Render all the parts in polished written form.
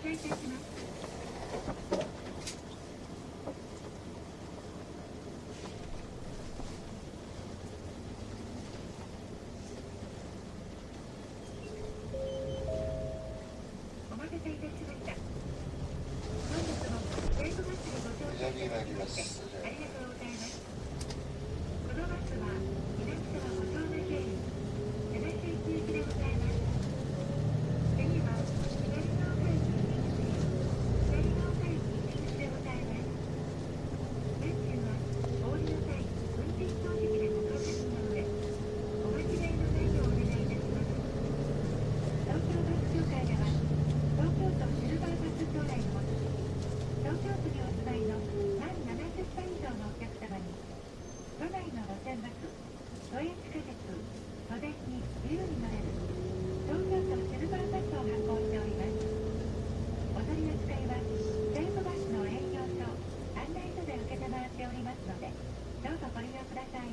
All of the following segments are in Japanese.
車いたします。お待たせいたしました。本日も西武バスにご乗車いただきましてありがとうございます。このバスは南沢五丁目経由柳駅行きでございます。次は左側海域入り口左側海域入り口でございます。運賃はお降りの際運転表示器でご確認なのでお間違いのないようお願いいたします。東京バス協会では東京都シルバーバス将来のもと東京都にお住まいの満70歳以上のお客様に都内の路線バス、都営地下鉄、都電に自由に乗れる東京都シルバーバスを発行しております。お取り扱いは西武バスの営業所、案内所で承っておりますのでどうぞご利用ください。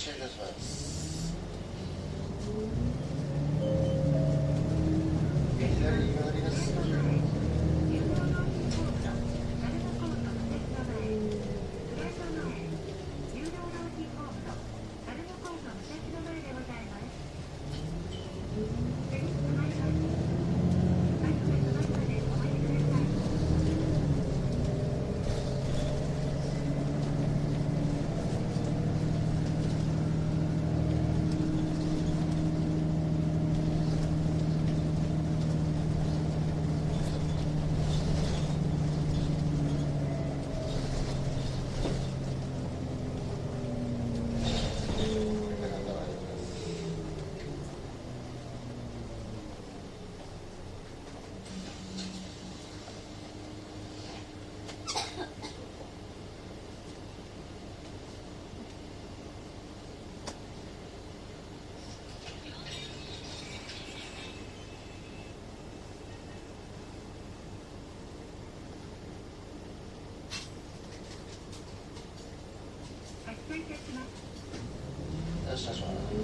しいたします。左に曲がります。よし、します。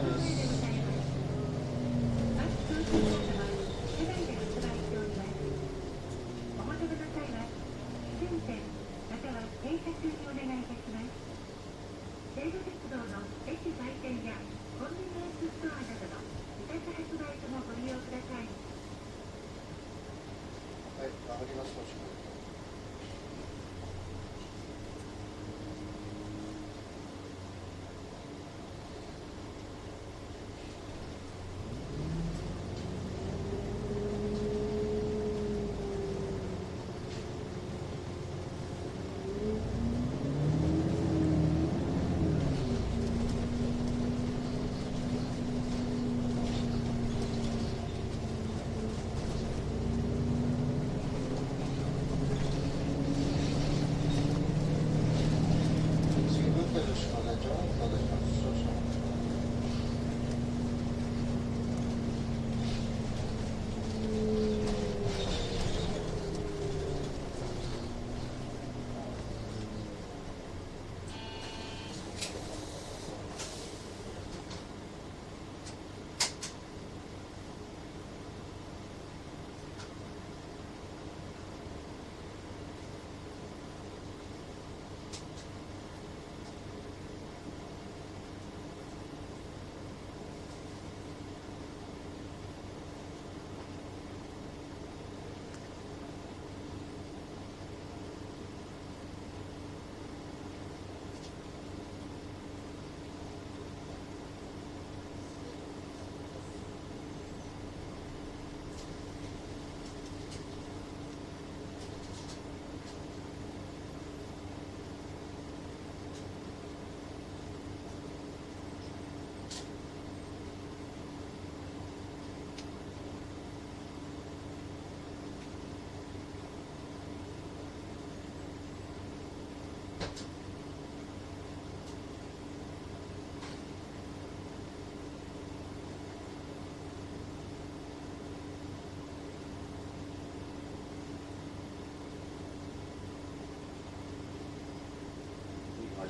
前でございます。バス通信カードは世界で発売しております。お求めの際は運転または停車中にお願いいたします。西武鉄道の駅売店やコンビニエンスストアなどの委託発売所もご利用ください。はい、上がります。お仕事。次、運転の島根町をお願いします。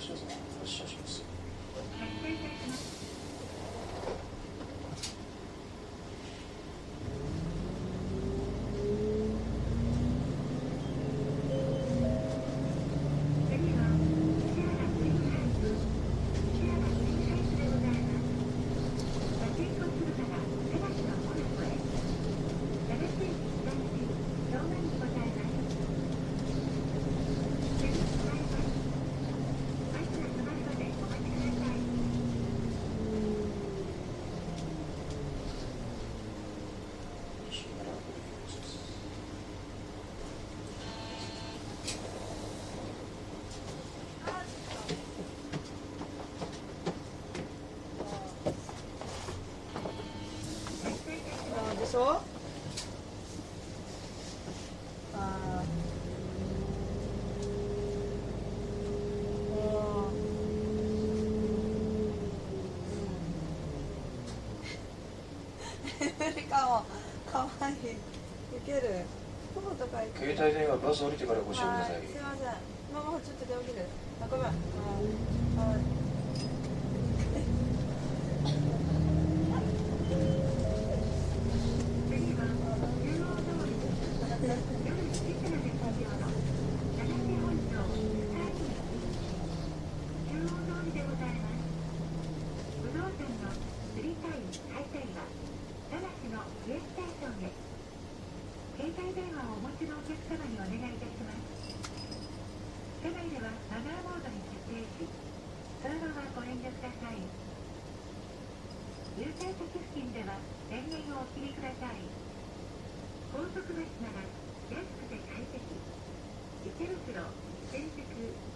少々。発車します。発車いたします。次は石原ツインハイツでございます。パチンコするから手出しのモルコへ長津駅北口正面にございます。次向かいます。バスが止まるまでお待ちください。西原ブリッジです。発車いたします。でしょ。あかわいい。いける。雲とかいける。携帯電話バス降りてからご使用ください。はい、すいません。ママちょっとで起きる。あ、ごめん。はい。次は中央通り夜7時まで開業の長瀬本町スタート駅中央通りでございます。不動産の釣りたい買いたいは田無のイエスステーションへ。携帯電話をお持ちのお客様にお願いいたします。車内ではマナーモードに設定し、そのままご遠慮ください。優先席付近では電源をお切りください。高速バスなら安くて快適。池袋、新宿、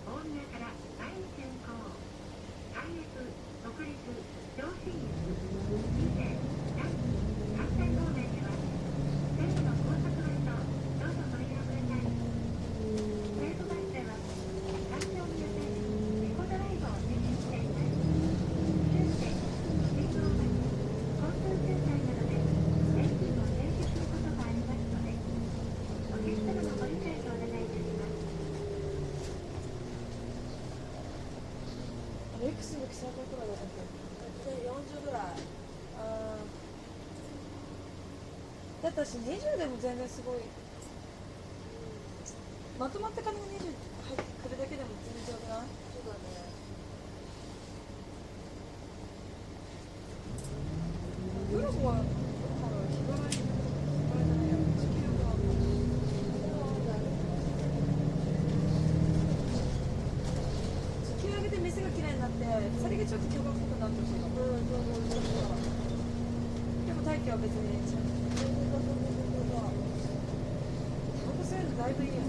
大宮から毎日運行。関越、北陸、上信越、伊勢、南関西方面では全部の高速バスをどうぞご利用ください。西武バスでは環境に優しいエコドライブを実施しています。終点、信号待ち、交通渋滞などでエンジンを停止することがありますので、お客様のご理解をお願いいたします。X の記載くらいだったっけ？40ぐらい。あだって私20でも全然すごい、まとまった金が20入ってくるだけでも全然違くない？そうだね。ブログは日柄にあれじゃないやろ、地球が地球上げて店が嫌いになってそれがちょっと巨額っぽくなってほしいかも。でも大気は別にそういうのだいぶいいよね。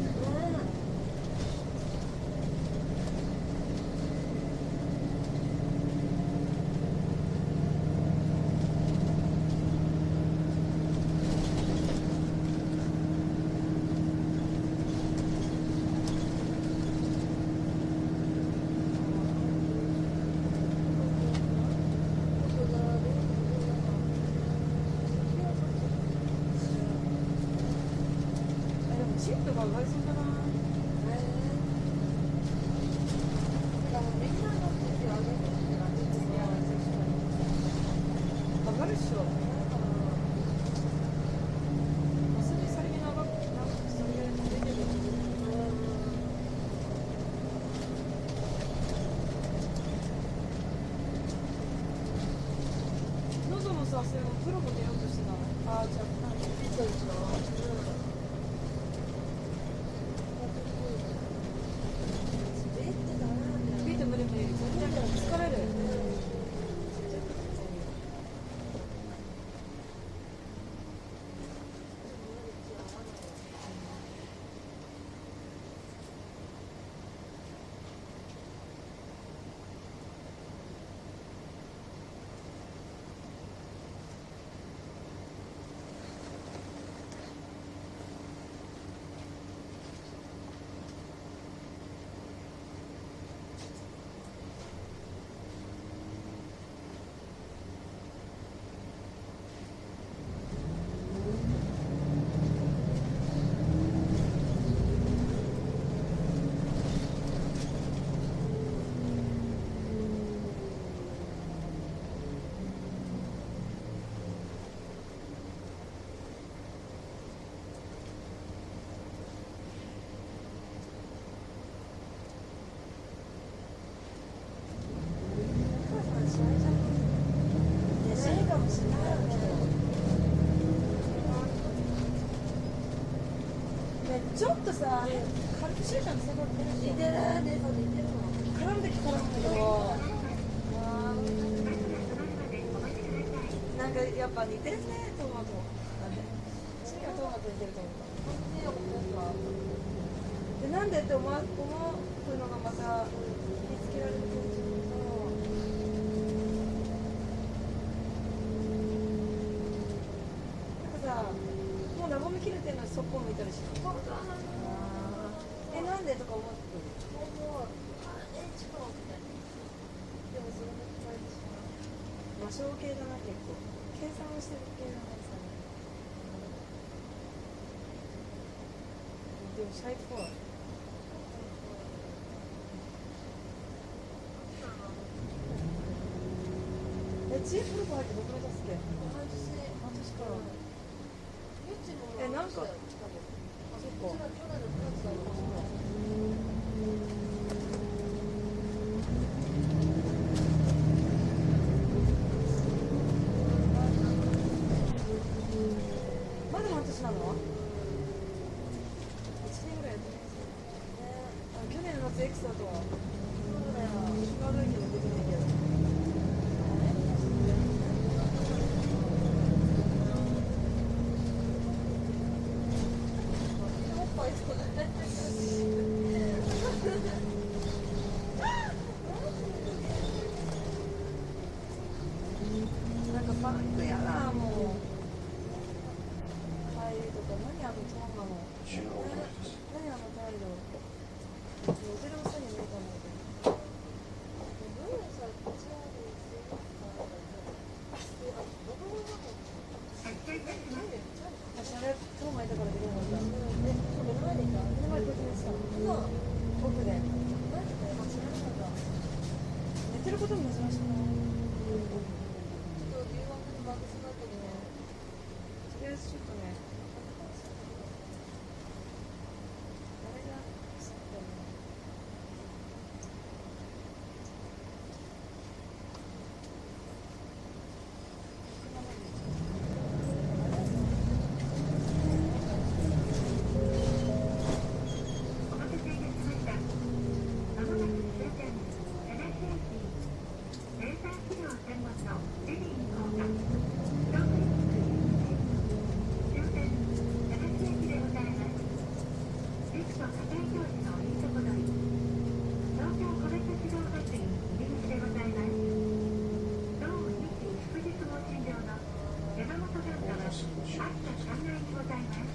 チップが上がりそうだな。上がるっしょ。それでさりげなくそれで出てる。喉もさ、それもプロも出ようとしてない。ああ、じゃあ、そうでしょ。ビート無理無理。全然疲れる。ちょっとさ、軽くしーちゃんとさ、似てる絡んでき絡んでけどなんかやっぱ似てるね、トマト。次はトマト似てると思う。で、なんでって思うのがまた見つけられるとなんかさ、もう長め切れてるのにそっぽ向いてるし。なんでとか思ってくる。魔性系だな、結構。計算をしてる系だな、でも最高。チープルコ入ってどこ目指すっけ？半年から。なんかそっか。まだ半年なの？1年ぐらいやってないですよ。去年の夏エクサとはそうだよ。悪いけどできないけど。なんかパンクやな、もう。タイルとか、何あのトンガの。何あのタイル。モデルの下に見えたんだけど。私あれ、トンガいたからできなかった。目の前でいた？目の前でこうやって寝てたの。奥で。間違えなかった。寝てるることも珍しくない。ちょっと留学のバックスの後にね、とりあえずちょっとね、あれがそうだね。お待たせいたしました。まもなく終点、七瀬駅。生産資料専門のデリー交換。ロークリック終点、七瀬駅でございます。リフト火災表示のいいとこ取り。東京個別自動バスに入り口でございます。同日祝日ご診療の山本眼科は秋田3階にございます。